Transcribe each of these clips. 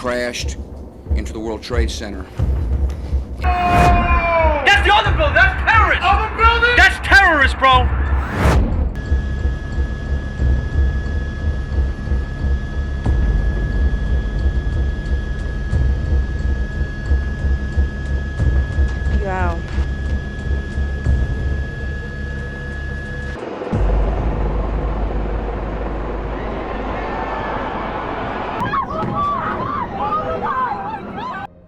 crashed into the World Trade Center. That's the other building! That's terrorist! Other building? That's terrorist, bro! Wow.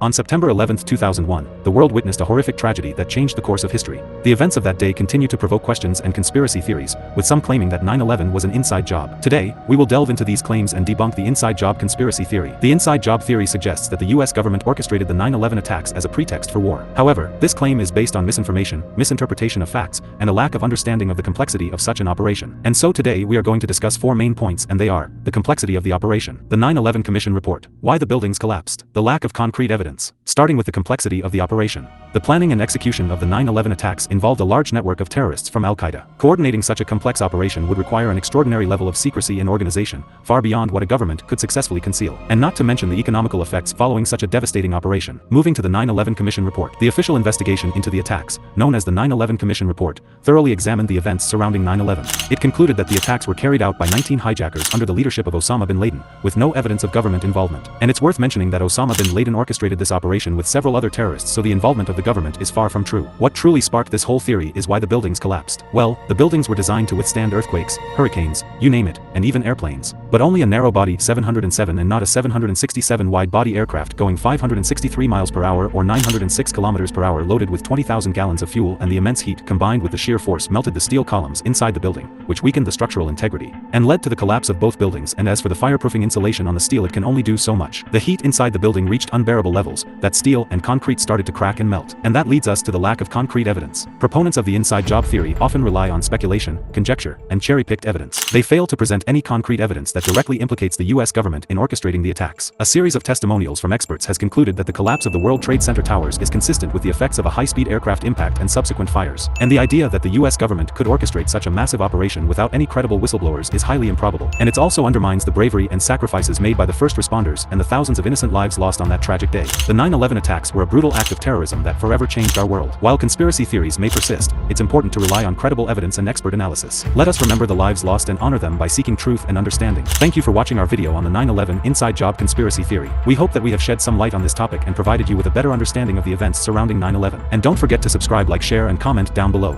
On September 11, 2001, the world witnessed a horrific tragedy that changed the course of history. The events of that day continue to provoke questions and conspiracy theories, with some claiming that 9/11 was an inside job. Today, we will delve into these claims and debunk the inside job conspiracy theory. The inside job theory suggests that the US government orchestrated the 9/11 attacks as a pretext for war. However, this claim is based on misinformation, misinterpretation of facts, and a lack of understanding of the complexity of such an operation. And so today we are going to discuss four main points, and they are: the complexity of the operation, the 9/11 Commission report, why the buildings collapsed, the lack of concrete evidence. Starting with the complexity of the operation. The planning and execution of the 9/11 attacks involved a large network of terrorists from Al-Qaeda. Coordinating such a complex operation would require an extraordinary level of secrecy and organization, far beyond what a government could successfully conceal. And not to mention the economical effects following such a devastating operation. Moving to the 9/11 Commission report. The official investigation into the attacks, known as the 9/11 Commission report, thoroughly examined the events surrounding 9/11. It concluded that the attacks were carried out by 19 hijackers under the leadership of Osama bin Laden, with no evidence of government involvement. And it's worth mentioning that Osama bin Laden orchestrated this operation with several other terrorists, so the involvement of the government is far from true. What truly sparked this whole theory is why the buildings collapsed. Well, the buildings were designed to withstand earthquakes, hurricanes, you name it, and even airplanes. But only a narrow-body 707 and not a 767 wide-body aircraft going 563 miles per hour or 906 kilometers per hour loaded with 20,000 gallons of fuel, and the immense heat combined with the sheer force melted the steel columns inside the building, which weakened the structural integrity, and led to the collapse of both buildings. And as for the fireproofing insulation on the steel, it can only do so much. The heat inside the building reached unbearable levels, that steel and concrete started to crack and melt. And that leads us to the lack of concrete evidence. Proponents of the inside job theory often rely on speculation, conjecture, and cherry-picked evidence. They fail to present any concrete evidence that directly implicates the US government in orchestrating the attacks. A series of testimonials from experts has concluded that the collapse of the World Trade Center towers is consistent with the effects of a high-speed aircraft impact and subsequent fires. And the idea that the US government could orchestrate such a massive operation without any credible whistleblowers is highly improbable. And it also undermines the bravery and sacrifices made by the first responders and the thousands of innocent lives lost on that tragic day. The 9/11 attacks were a brutal act of terrorism that forever changed our world. While conspiracy theories may persist, it's important to rely on credible evidence and expert analysis. Let us remember the lives lost and honor them by seeking truth and understanding. Thank you for watching our video on the 9/11 inside job conspiracy theory. We hope that we have shed some light on this topic and provided you with a better understanding of the events surrounding 9/11. And don't forget to subscribe, like, share, and comment down below.